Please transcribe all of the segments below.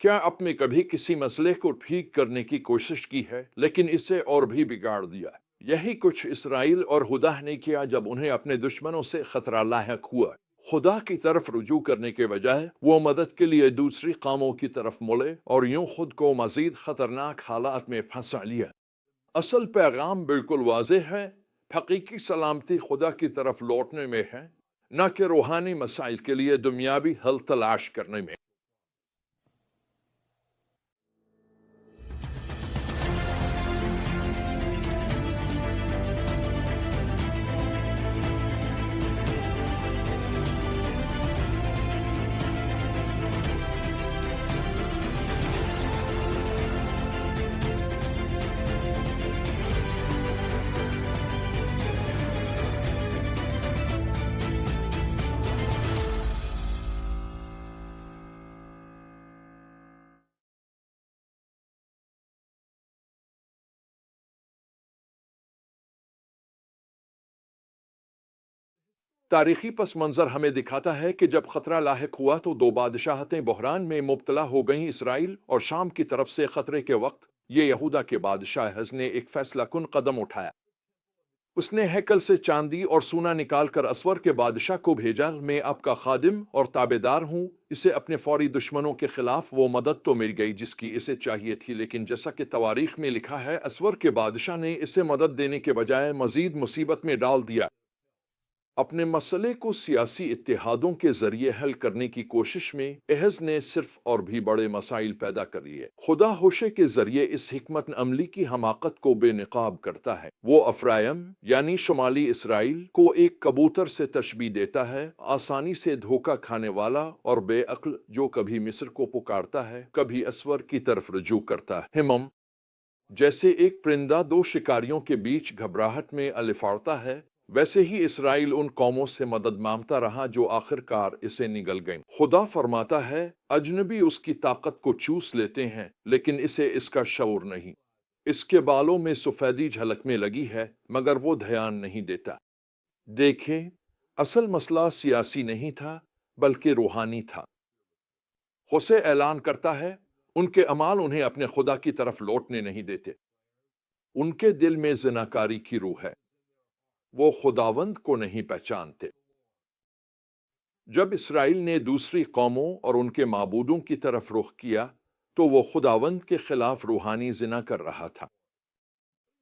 क्या आपने कभी किसी मसले को ठीक करने की कोशिश की है लेकिन इसे और भी बिगाड़ दिया? यही कुछ इसराइल और खुदा ने किया जब उन्हें अपने दुश्मनों से खतरा लाहक हुआ। खुदा की तरफ रुजू करने के बजाय वो मदद के लिए दूसरी कामों की तरफ मुड़े और यूं खुद को मजीद खतरनाक हालात में फंसा लिया। असल पैगाम बिल्कुल वाज़ेह है। हकीकी सलामती खुदा की तरफ लौटने में है, न कि रूहानी मसाइल के लिए दुनियावी हल तलाश करने में। तारीखी पस मंज़र हमें दिखाता है कि जब खतरा लाहिक हुआ तो दो बादशाहतें बहरान में मुब्तला हो गईं। इसराइल और शाम की तरफ से खतरे के वक्त ये यहूदा के बादशाह हज ने एक फैसला कुन कदम उठाया। उसने हैकल से चांदी और सोना निकालकर असवर के बादशाह को भेजा। मैं आपका खादिम और ताबेदार हूँ। इसे अपने फौरी दुश्मनों के खिलाफ वो मदद तो मिल गई जिसकी इसे चाहिए थी, लेकिन जैसा कि तवारीख में लिखा है, असवर के बादशाह ने इसे मदद देने के बजाय मजीद मुसीबत में डाल दिया। अपने मसले को सियासी इत्तेहादों के जरिए हल करने की कोशिश में एहज ने सिर्फ और भी बड़े मसाइल पैदा कर लिए। खुदा होशे के जरिए इस हिकमत अमली की हमाकत को बेनकाब करता है। वो अफ्रायम यानी शुमाली इसराइल को एक कबूतर से तशबीह देता है, आसानी से धोखा खाने वाला और बेअक्ल, जो कभी मिस्र को पुकारता है कभी असवर की तरफ रुजू करता है। हिमम जैसे एक परिंदा दो शिकारियों के बीच घबराहट में अलिफाड़ता है, वैसे ही इसराइल उन कौमों से मदद मांगता रहा जो आखिरकार इसे निगल गईं। खुदा फरमाता है, अजनबी उसकी ताकत को चूस लेते हैं लेकिन इसे इसका शऊर नहीं। इसके बालों में सफेदी झलकने लगी है मगर वो ध्यान नहीं देता। देखें, असल मसला सियासी नहीं था बल्कि रूहानी था। होसे ऐलान करता है, उनके अमाल उन्हें अपने खुदा की तरफ लौटने नहीं देते। उनके दिल में जिनाकारी की रूह है, वो खुदावंद को नहीं पहचानते। जब इसराइल ने दूसरी कौमों और उनके माबूदों की तरफ रुख किया तो वो खुदावंद के खिलाफ रूहानी जिना कर रहा था।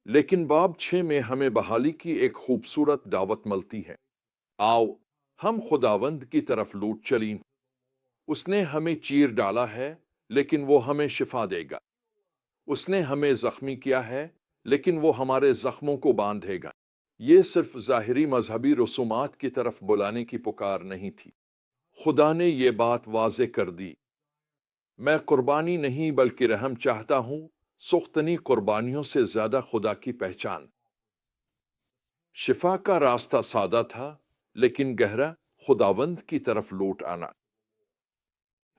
लेकिन बाब 6 में हमें बहाली की एक खूबसूरत दावत मिलती है। आओ, हम खुदावंद की तरफ लूट चलीं। उसने हमें चीर डाला है लेकिन वो हमें शिफा देगा। उसने हमें जख्मी किया है लेकिन वो हमारे जख्मों को बांधेगा। ये सिर्फ ज़ाहिरी मजहबी रसूमात की तरफ बुलाने की पुकार नहीं थी। खुदा ने ये बात वाज़े कर दी, मैं कुर्बानी नहीं बल्कि रहम चाहता हूँ। सुख्तनी कुर्बानियों से ज्यादा खुदा की पहचान। शिफा का रास्ता सादा था लेकिन गहरा, खुदावंद की तरफ लौट आना।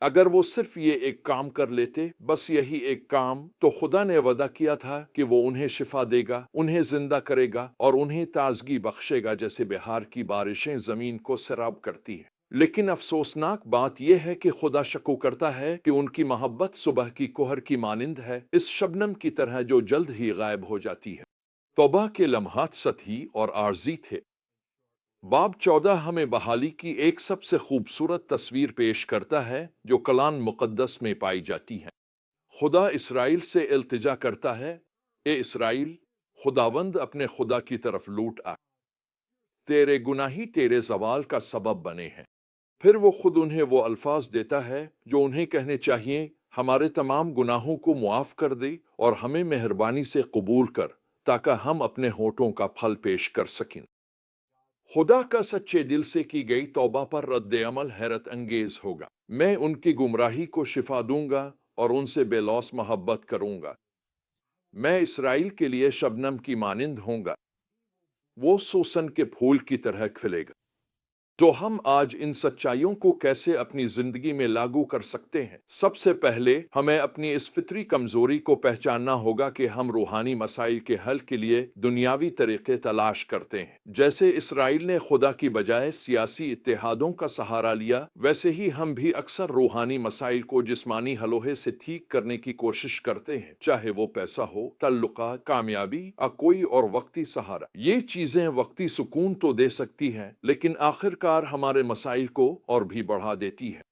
अगर वो सिर्फ ये एक काम कर लेते, बस यही एक काम, तो खुदा ने वादा किया था कि वो उन्हें शिफा देगा, उन्हें जिंदा करेगा और उन्हें ताजगी बख्शेगा जैसे बिहार की बारिशें जमीन को सैराब करती हैं। लेकिन अफसोसनाक बात यह है कि खुदा शको करता है कि उनकी मोहब्बत सुबह की कोहर की मानिंद है, इस शबनम की तरह जो जल्द ही गायब हो जाती है। तौबा के लम्हात सतही और आर्जी थे। बाब 14 हमें बहाली की एक सबसे खूबसूरत तस्वीर पेश करता है जो कलान मुक़द्दस में पाई जाती है। खुदा इसराइल से इल्तिजा करता है, ए इसराइल, खुदावंद अपने खुदा की तरफ लौट आ। तेरे गुनाही तेरे जवाल का सबब बने हैं। फिर वो खुद उन्हें वो अल्फाज देता है जो उन्हें कहने चाहिए, हमारे तमाम गुनाहों को मुआफ कर दे और हमें मेहरबानी से कबूल कर ताकि हम अपने होठों का फल पेश कर सकें। खुदा का सच्चे दिल से की गई तौबा पर रद्द अमल हैरत अंगेज होगा। मैं उनकी गुमराही को शिफा दूंगा और उनसे बेलौस मोहब्बत करूंगा। मैं इसराइल के लिए शबनम की मानिंद होऊंगा, वो सोसन के फूल की तरह खिलेगा। तो हम आज इन सच्चाइयों को कैसे अपनी जिंदगी में लागू कर सकते हैं? सबसे पहले हमें अपनी इस फितरी कमजोरी को पहचानना होगा कि हम रूहानी मसाइल के हल के लिए दुनियावी तरीके तलाश करते हैं। जैसे इसराइल ने खुदा की बजाय सियासी इत्तेहादों का सहारा लिया, वैसे ही हम भी अक्सर रूहानी मसाइल को जिस्मानी हलोहे से ठीक करने की कोशिश करते हैं, चाहे वो पैसा हो, ताल्लुकात, कामयाबी या कोई और वक्ती सहारा। ये चीजें वक्ती सुकून तो दे सकती हैं, लेकिन आखिरकार हमारे मसाइल को और भी बढ़ा देती है।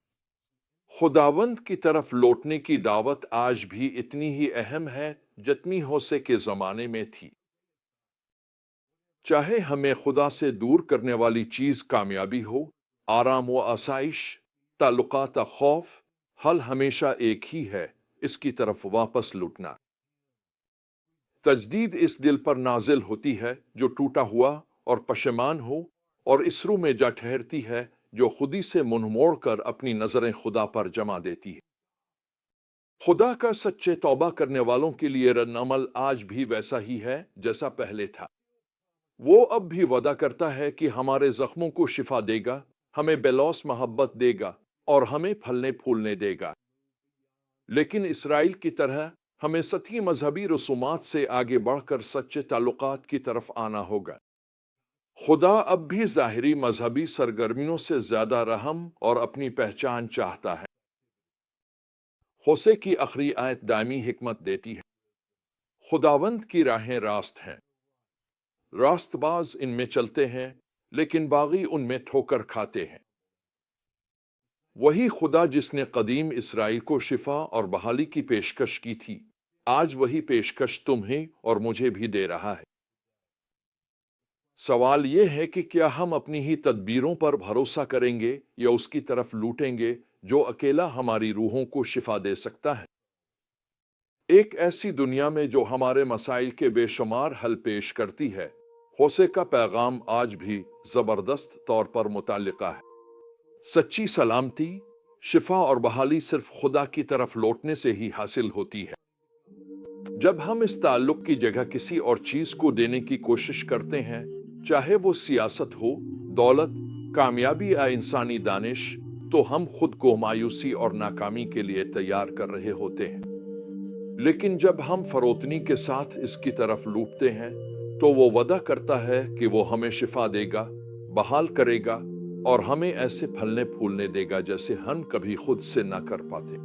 खुदावंद की तरफ लौटने की दावत आज भी इतनी ही अहम है जितनी होसे के जमाने में थी। चाहे हमें खुदा से दूर करने वाली चीज कामयाबी हो, आराम व आसाइश, ताल्लुकात या खौफ, हल हमेशा एक ही है, इसकी तरफ वापस लौटना। तजदीद इस दिल पर नाजिल होती है जो टूटा हुआ और पशेमान हो, और इस रूह में जा ठहरती है जो खुदी से मुंह मोड़ कर अपनी नजरें खुदा पर जमा देती है। खुदा का सच्चे तौबा करने वालों के लिए रद्द-अमल आज भी वैसा ही है जैसा पहले था। वो अब भी वादा करता है कि हमारे जख्मों को शिफा देगा, हमें बेलौस मोहब्बत देगा और हमें फलने फूलने देगा। लेकिन इसराइल की तरह हमें सतही मजहबी रसूमात से आगे बढ़कर सच्चे ताल्लुकात की तरफ आना होगा। खुदा अब भी ज़ाहिरी मजहबी सरगर्मियों से ज्यादा रहम और अपनी पहचान चाहता है। होसे की आखिरी आयत दामी हिकमत देती है। खुदावंद की राहें रास्त हैं, रास्तबाज इनमें चलते हैं, लेकिन बागी उनमें ठोकर खाते हैं। वही खुदा जिसने कदीम इसराइल को शिफा और बहाली की पेशकश की थी, आज वही पेशकश तुम्हें और मुझे भी दे रहा है। सवाल यह है कि क्या हम अपनी ही तदबीरों पर भरोसा करेंगे या उसकी तरफ लूटेंगे जो अकेला हमारी रूहों को शिफा दे सकता है। एक ऐसी दुनिया में जो हमारे मसाइल के बेशुमार हल पेश करती है, होसे का पैगाम आज भी जबरदस्त तौर पर मुताल्लिका है। सच्ची सलामती, शिफा और बहाली सिर्फ खुदा की तरफ लौटने से ही हासिल होती है। जब हम इस ताल्लुक की जगह किसी और चीज को देने की कोशिश करते हैं, चाहे वो सियासत हो, दौलत, कामयाबी या इंसानी दानिश, तो हम खुद को मायूसी और नाकामी के लिए तैयार कर रहे होते हैं। लेकिन जब हम फरोतनी के साथ इसकी तरफ लूटते हैं, तो वो वादा करता है कि वो हमें शिफा देगा, बहाल करेगा और हमें ऐसे फलने फूलने देगा जैसे हम कभी खुद से ना कर पाते।